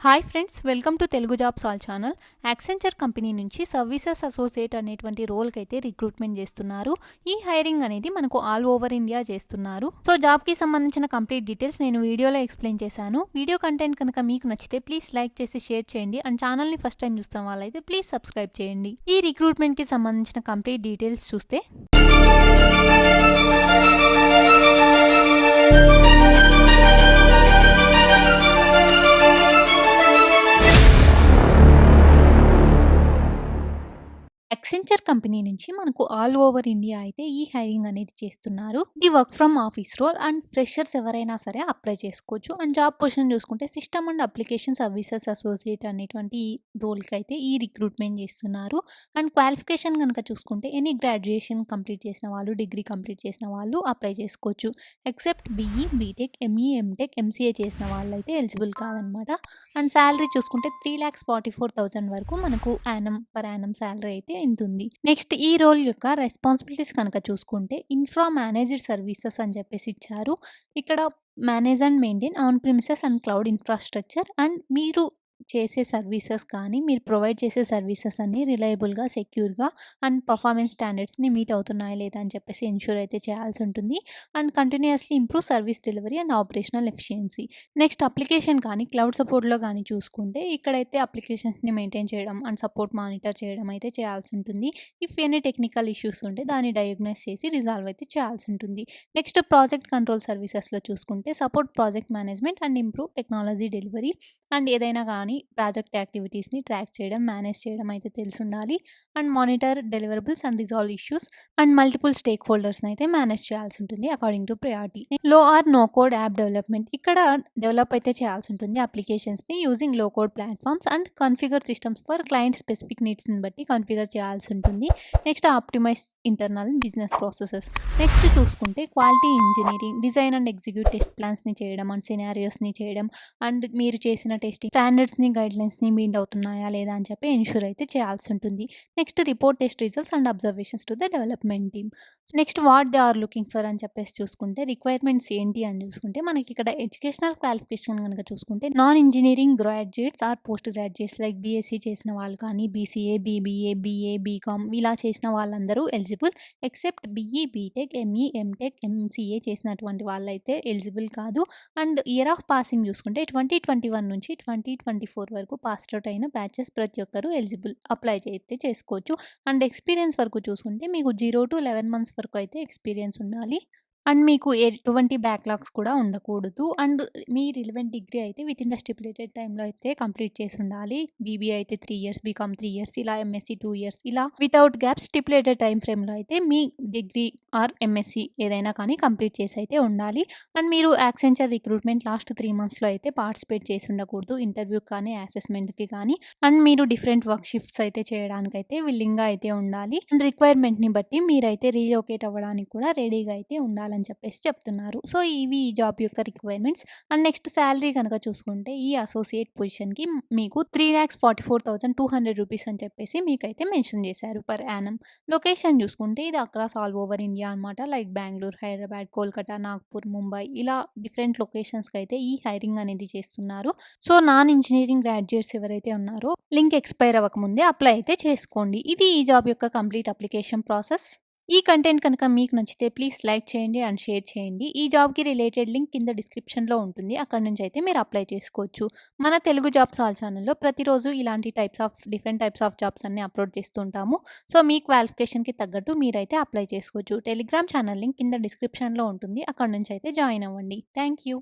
Hi friends, welcome to Telugu jobs all channel. Accenture company నుంచి services associate అనేటువంటి రోల్కి అయితే రిక్రూట్మెంట్ చేస్తున్నారు. ఈ హైరింగ్ అనేది మనకు ఆల్ ఓవర్ ఇండియా చేస్తున్నారు. సో జాబ్కి సంబంధించిన కంప్లీట్ డీటెయిల్స్ నేను వీడియోలో ఎక్స్ప్లెయిన్ చేశాను. వీడియో కంటెంట్ కనుక మీకు నచ్చితే ప్లీజ్ లైక్ చేసి షేర్ చేయండి. అండ్ ఛానల్ని ఫస్ట్ టైం చూస్తున్న వాళ్ళైతే ప్లీజ్ సబ్స్క్రైబ్ చేయండి. ఈ రిక్రూట్మెంట్కి సంబంధించిన కంప్లీట్ డీటెయిల్స్ చూస్తే యాక్సెంచర్ కంపెనీ నుంచి మనకు ఆల్ ఓవర్ ఇండియా అయితే ఈ హైరింగ్ అనేది చేస్తున్నారు. ఇది work from office role and freshers ఎవరైనా సరే అప్లై చేసుకోవచ్చు. అండ్ జాబ్ పొజిషన్ చూసుకుంటే system and application services associate అనేటువంటి ఈ రోల్కి అయితే ఈ రిక్రూట్మెంట్ చేస్తున్నారు. అండ్ క్వాలిఫికేషన్ కనుక చూసుకుంటే ఎనీ గ్రాడ్యుయేషన్ కంప్లీట్ చేసిన వాళ్ళు, డిగ్రీ కంప్లీట్ చేసిన వాళ్ళు అప్లై చేసుకోవచ్చు. Except BE, BTech, ME, MTech, MCA చేసిన వాళ్ళు అయితే ఎలిజిబుల్ కాదనమాట. అండ్ శాలరీ చూసుకుంటే 3,44,000 వరకు మనకు పర్ యానం శాలరీ అయితే ఉంటుంది. నెక్స్ట్ ఈ రోల్ యొక్క రెస్పాన్సిబిలిటీస్ కనుక చూసుకుంటే ఇన్ఫ్రా మేనేజ్డ్ సర్వీసెస్ అని చెప్పేసి ఇచ్చారు. ఇక్కడ manage and maintain on premises and cloud infrastructure. And మీరు చేసే సర్వీసెస్ కానీ మీరు ప్రొవైడ్ చేసే సర్వీసెస్ అన్ని రిలయబుల్గా, సెక్యూర్గా అండ్ పర్ఫార్మెన్స్ స్టాండర్డ్స్ని మీట్ అవుతున్నాయా లేదా అని చెప్పేసి ఎన్ష్యూర్ అయితే చేయాల్సి ఉంటుంది. And continuously improve service delivery and operational efficiency. Next application కానీ క్లౌడ్ సపోర్ట్లో కానీ చూసుకుంటే ఇక్కడైతే అప్లికేషన్స్ని మెయింటైన్ చేయడం అండ్ సపోర్ట్ మానిటర్ చేయడం అయితే చేయాల్సి ఉంటుంది. ఇఫ్ ఎనీ టెక్నికల్ ఇష్యూస్ ఉంటే దాన్ని డయాగ్నోస్ చేసి రిజాల్వ్ అయితే చేయాల్సి ఉంటుంది. నెక్స్ట్ ప్రాజెక్ట్ కంట్రోల్ సర్వీసెస్లో చూసుకుంటే support project management and improve technology delivery. And ఏదైనా కానీ ప్రాజెక్ట్ యాక్టివిటీస్ని ట్రాక్ చేయడం, మేనేజ్ చేయడం అయితే తెలిసి ఉండాలి. And monitor deliverables and resolve issues and multiple stake హోల్డర్స్ని అయితే మేనేజ్ చేయాల్సి ఉంటుంది according to priority. Low or no code app development. ఇక్కడ డెవలప్ అయితే చేయాల్సి ఉంటుంది అప్లికేషన్స్ని using low code platforms and configure systems for client specific నీడ్స్ని బట్టి కన్ఫిగర్ చేయాల్సి ఉంటుంది. Next optimize internal business processes. Next చూసుకుంటే quality engineering, design and execute test ప్లాన్స్ని చేయడం అండ్ సినారియోస్ని చేయడం అండ్ మీరు చేసిన టెస్టింగ్ స్టాండర్డ్స్ని, గైడ్లైన్స్ని మీట్ అవుతున్నాయా లేదా అని చెప్పి ఎన్ష్యూర్ అయితే చేయాల్సి ఉంటుంది. Next report test results and observations to the development team. Next what they are looking for అని చెప్పేసి చూసుకుంటే రిక్వైర్మెంట్స్ ఏంటి అని చూసుకుంటే మనకి ఇక్కడ ఎడ్యుకేషనల్ క్వాలిఫికేషన్ కనుక చూసుకుంటే non engineering graduates or post graduates like BSc చేసిన వాళ్ళు కానీ, బీసీఏ, బీబీఏ, బీఏ, బీకామ్ ఇలా చేసిన వాళ్ళందరూ eligible. Except BE, BTech, ME, MTech, MCA చేసినటువంటి వాళ్ళైతే ఎలిజిబుల్ కాదు. అండ్ ఇయర్ ఆఫ్ పాసింగ్ చూసుకుంటే 2021 నుంచి 2024 వరకు పాస్డ్ అవుట్ అయిన బ్యాచెస్ ప్రతి ఒక్కరు ఎలిజిబుల్ అప్లై అయితే చేసుకోవచ్చు. అండ్ ఎక్స్పీరియన్స్ వరకు చూసుకుంటే మీకు 0 to 11 months వరకు అయితే ఎక్స్పీరియన్స్ ఉండాలి. అండ్ మీకు ఎటువంటి బ్యాక్లాగ్స్ కూడా ఉండకూడదు. అండ్ మీ రిలవెంట్ డిగ్రీ అయితే విత్ ఇన్ ద స్టిపులేటెడ్ టైంలో అయితే కంప్లీట్ చేసి ఉండాలి. బీబీఏ అయితే 3 years, బీకామ్ 3 years, ఇలా ఎంఎస్సీ 2 years, ఇలా వితౌట్ గ్యాప్ స్టిపులేటెడ్ టైం ఫ్రేమ్లో అయితే మీ డిగ్రీ ఆర్ ఎంఎస్సీ ఏదైనా కానీ కంప్లీట్ చేసి అయితే ఉండాలి. అండ్ మీరు యాక్సెంచర్ రిక్రూట్మెంట్ లాస్ట్ 3 monthsలో అయితే పార్టిసిపేట్ చేసి ఉండకూడదు, ఇంటర్వ్యూకి కానీ అసెస్మెంట్కి కానీ. అండ్ మీరు డిఫరెంట్ వర్క్ షిఫ్ట్స్ అయితే చేయడానికైతే విల్లింగ్గా అయితే ఉండాలి. అండ్ రిక్వైర్మెంట్ని బట్టి మీరైతే రీలొకేట్ అవ్వడానికి కూడా రెడీగా అయితే ఉండాలని చెప్పేసి చెప్తున్నారు. సో ఇవి ఈ జాబ్ యొక్క రిక్వైర్మెంట్స్. అండ్ నెక్స్ట్ శాలరీ కనుక చూసుకుంటే ఈ అసోసియేట్ పొజిషన్కి మీకు 3,44,200 రూపీస్ అని చెప్పేసి మీకైతే మెన్షన్ చేశారు పర్ యానం. లొకేషన్ చూసుకుంటే ఇది అక్రాస్ ఆల్ ఓవర్ ఇండియా అనమాట. లైక్ బెంగళూరు, హైదరాబాద్, కోల్కతా, నాగ్పూర్, ముంబై ఇలా డిఫరెంట్ లొకేషన్స్కి అయితే ఈ హైరింగ్ అనేది చేస్తున్నారు. సో నాన్ ఇంజనీరింగ్ గ్రాడ్యుయేట్స్ ఎవరైతే ఉన్నారో లింక్ ఎక్స్పైర్ అవ్వకముందే అప్లై అయితే చేసుకోండి. ఇది ఈ జాబ్ యొక్క కంప్లీట్ అప్లికేషన్ ప్రాసెస్. ఈ కంటెంట్ కనుక మీకు నచ్చితే ప్లీజ్ లైక్ చేయండి అండ్ షేర్ చేయండి. ఈ జాబ్కి రిలేటెడ్ లింక్ కింద డిస్క్రిప్షన్లో ఉంటుంది, అక్కడ నుంచి అయితే మీరు అప్లై చేసుకోవచ్చు. మన తెలుగు జాబ్స్ ఆల్ ఛానల్లో ప్రతిరోజు ఇలాంటి డిఫరెంట్ టైప్స్ ఆఫ్ జాబ్స్ అన్ని అప్లోడ్ చేస్తుంటాము. సో మీ క్వాలిఫికేషన్కి తగ్గట్టు మీరైతే అప్లై చేసుకోవచ్చు. టెలిగ్రామ్ ఛానల్ లింక్ కింద డిస్క్రిప్షన్లో ఉంటుంది, అక్కడ నుంచి అయితే జాయిన్ అవ్వండి. Thank you.